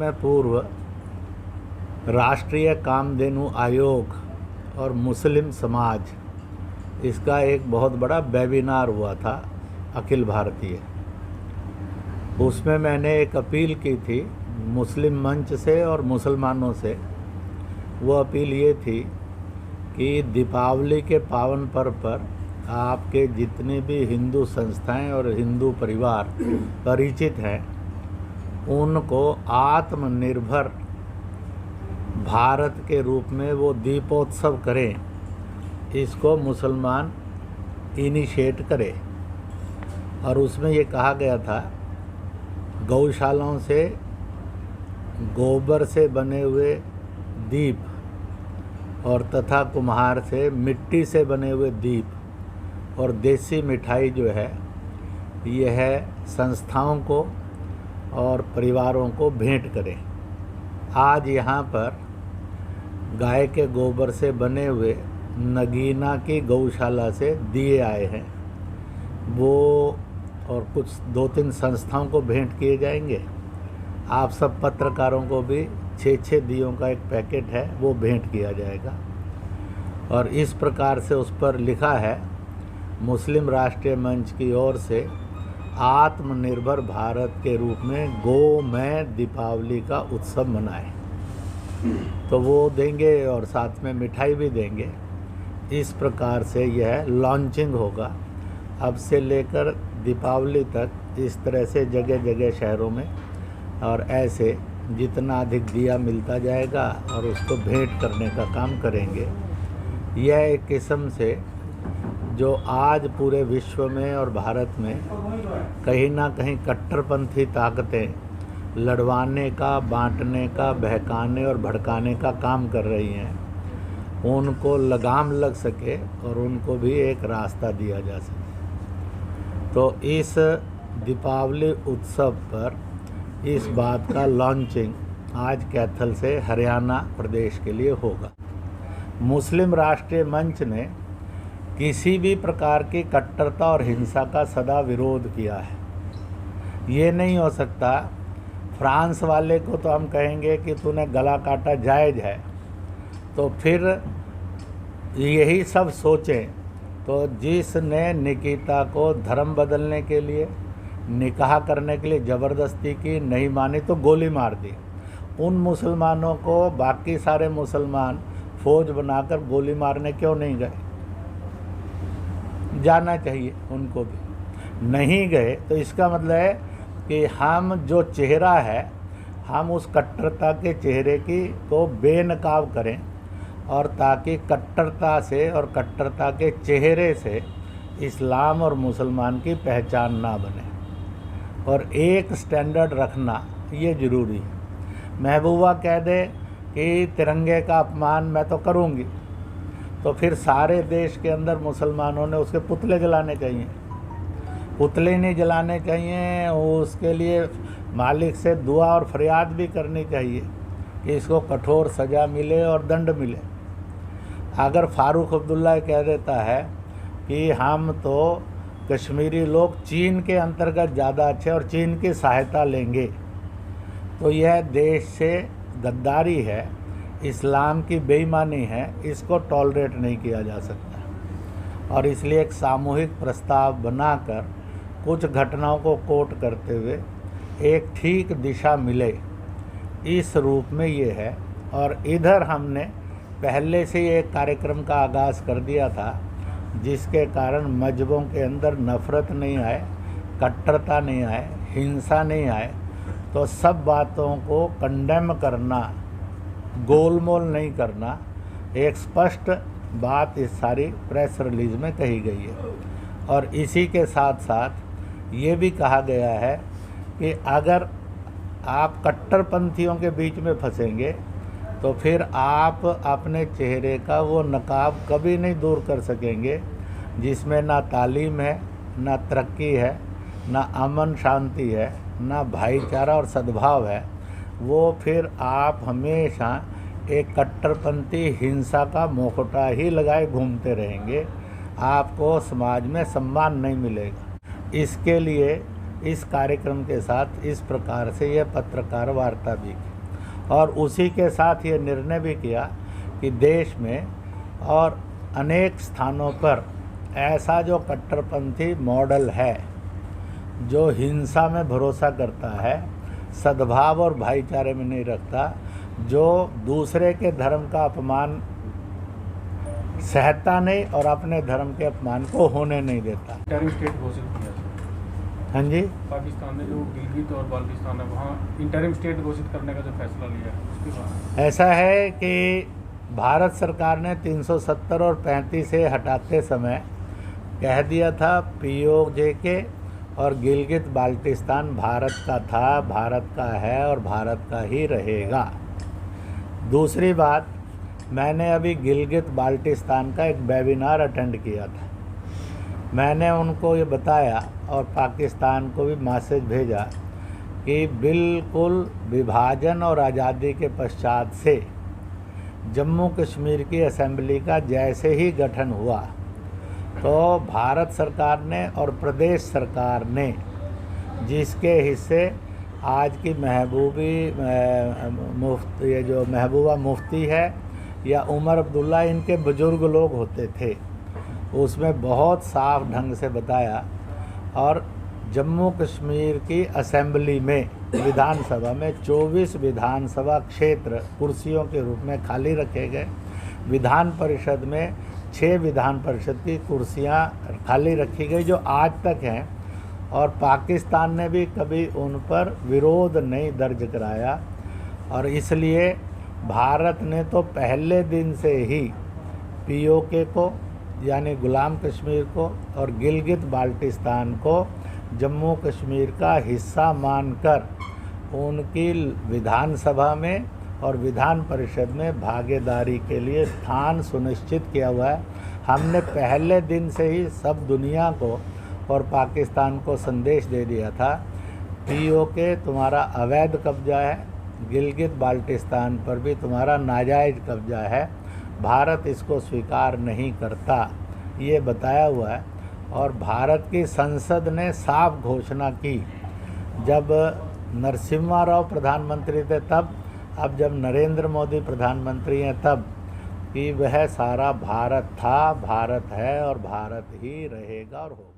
समय पूर्व राष्ट्रीय कामधेनु आयोग और मुस्लिम समाज, इसका एक बहुत बड़ा वेबिनार हुआ था अखिल भारतीय। उसमें मैंने एक अपील की थी मुस्लिम मंच से और मुसलमानों से। वो अपील ये थी कि दीपावली के पावन पर्व पर आपके जितने भी हिंदू संस्थाएं और हिंदू परिवार परिचित हैं, उनको आत्मनिर्भर भारत के रूप में वो दीपोत्सव करें, इसको मुसलमान इनिशिएट करें। और उसमें ये कहा गया था गौशालाओं से गोबर से बने हुए दीप और तथा कुम्हार से मिट्टी से बने हुए दीप और देसी मिठाई जो है, यह संस्थाओं को और परिवारों को भेंट करें। आज यहाँ पर गाय के गोबर से बने हुए नगीना की गौशाला से दिए आए हैं, वो और कुछ 2-3 संस्थाओं को भेंट किए जाएंगे। आप सब पत्रकारों को भी 6-6 दियों का एक पैकेट है, वो भेंट किया जाएगा। और इस प्रकार से उस पर लिखा है, मुस्लिम राष्ट्रीय मंच की ओर से आत्मनिर्भर भारत के रूप में गोमय दीपावली का उत्सव मनाएं। तो वो देंगे और साथ में मिठाई भी देंगे। इस प्रकार से यह लॉन्चिंग होगा। अब से लेकर दीपावली तक इस तरह से जगह जगह शहरों में, और ऐसे जितना अधिक दिया मिलता जाएगा और उसको भेंट करने का काम करेंगे। यह एक किस्म से जो आज पूरे विश्व में और भारत में कहीं ना कहीं कट्टरपंथी ताकतें लड़वाने का, बांटने का, बहकाने और भड़काने का काम कर रही हैं, उनको लगाम लग सके और उनको भी एक रास्ता दिया जा सके। तो इस दीपावली उत्सव पर इस बात का लॉन्चिंग आज कैथल से हरियाणा प्रदेश के लिए होगा। मुस्लिम राष्ट्रीय मंच ने किसी भी प्रकार की कट्टरता और हिंसा का सदा विरोध किया है। ये नहीं हो सकता, फ्रांस वाले को तो हम कहेंगे कि तूने गला काटा जायज़ है, तो फिर यही सब सोचें तो जिसने निकिता को धर्म बदलने के लिए, निकाह करने के लिए ज़बरदस्ती की, नहीं मानी तो गोली मार दी, उन मुसलमानों को बाकी सारे मुसलमान फौज बनाकर गोली मारने क्यों नहीं गए? जाना चाहिए उनको भी। नहीं गए तो इसका मतलब है कि हम जो चेहरा है, हम उस कट्टरता के चेहरे की को बेनकाब करें, और ताकि कट्टरता से और कट्टरता के चेहरे से इस्लाम और मुसलमान की पहचान ना बने। और एक स्टैंडर्ड रखना ये ज़रूरी है। महबूबा कह दे कि तिरंगे का अपमान मैं तो करूँगी, तो फिर सारे देश के अंदर मुसलमानों ने उसके पुतले जलाने चाहिए। पुतले नहीं जलाने चाहिए, उसके लिए मालिक से दुआ और फरियाद भी करनी चाहिए कि इसको कठोर सज़ा मिले और दंड मिले। अगर फारूक अब्दुल्ला कह देता है कि हम तो कश्मीरी लोग चीन के अंतर्गत ज़्यादा अच्छे और चीन की सहायता लेंगे, तो यह देश से गद्दारी है, इस्लाम की बेईमानी है, इसको टॉलरेट नहीं किया जा सकता। और इसलिए एक सामूहिक प्रस्ताव बनाकर कुछ घटनाओं को कोट करते हुए एक ठीक दिशा मिले, इस रूप में ये है। और इधर हमने पहले से एक कार्यक्रम का आगाज़ कर दिया था, जिसके कारण मजहबों के अंदर नफ़रत नहीं आए, कट्टरता नहीं आए, हिंसा नहीं आए। तो सब बातों को कंडेम करना, गोलमोल नहीं करना, एक स्पष्ट बात इस सारी प्रेस रिलीज़ में कही गई है। और इसी के साथ साथ ये भी कहा गया है कि अगर आप कट्टरपंथियों के बीच में फंसेंगे तो फिर आप अपने चेहरे का वो नकाब कभी नहीं दूर कर सकेंगे, जिसमें ना तालीम है, ना तरक्की है, ना अमन शांति है, ना भाईचारा और सद्भाव है। वो फिर आप हमेशा एक कट्टरपंथी हिंसा का मुखौटा ही लगाए घूमते रहेंगे, आपको समाज में सम्मान नहीं मिलेगा। इसके लिए इस कार्यक्रम के साथ इस प्रकार से यह पत्रकार वार्ता भी की। और उसी के साथ ये निर्णय भी किया कि देश में और अनेक स्थानों पर ऐसा जो कट्टरपंथी मॉडल है, जो हिंसा में भरोसा करता है, सद्भाव और भाईचारे में नहीं रखता, जो दूसरे के धर्म का अपमान सहता नहीं और अपने धर्म के अपमान को होने नहीं देता। इंटरिम स्टेट घोषित किया। हाँ जी, पाकिस्तान ने जो गिलगित और बाल्टिस्तान है वहाँ इंटरिम स्टेट घोषित करने का जो फैसला लिया है उसके बाद ऐसा है कि भारत सरकार ने 370 और 35 से हटाते समय कह दिया था POK और गिलगित बाल्टिस्तान भारत का था, भारत का है और भारत का ही रहेगा। दूसरी बात, मैंने अभी गिलगित बाल्टिस्तान का एक वेबिनार अटेंड किया था। मैंने उनको ये बताया और पाकिस्तान को भी मैसेज भेजा कि बिल्कुल विभाजन और आज़ादी के पश्चात से जम्मू कश्मीर की असेंबली का जैसे ही गठन हुआ तो भारत सरकार ने और प्रदेश सरकार ने जिसके हिस्से आज की महबूबा मुफ्ती है या उमर अब्दुल्ला, इनके बुज़ुर्ग लोग होते थे, उसमें बहुत साफ ढंग से बताया। और जम्मू कश्मीर की असेंबली में विधानसभा में 24 विधानसभा क्षेत्र कुर्सियों के रूप में खाली रखे गए। विधान परिषद में 6 विधान परिषद की कुर्सियां खाली रखी गई जो आज तक हैं, और पाकिस्तान ने भी कभी उन पर विरोध नहीं दर्ज कराया। और इसलिए भारत ने तो पहले दिन से ही POK को यानी गुलाम कश्मीर को और गिलगित बाल्टिस्तान को जम्मू कश्मीर का हिस्सा मानकर उनकी विधानसभा में और विधान परिषद में भागीदारी के लिए स्थान सुनिश्चित किया हुआ है। हमने पहले दिन से ही सब दुनिया को और पाकिस्तान को संदेश दे दिया था, POK तुम्हारा अवैध कब्जा है, गिलगित बाल्टिस्तान पर भी तुम्हारा नाजायज़ कब्जा है, भारत इसको स्वीकार नहीं करता, ये बताया हुआ है। और भारत की संसद ने साफ घोषणा की जब नरसिम्हा राव प्रधानमंत्री थे तब, अब जब नरेंद्र मोदी प्रधानमंत्री हैं तब, कि वह सारा भारत था, भारत है और भारत ही रहेगा और होगा।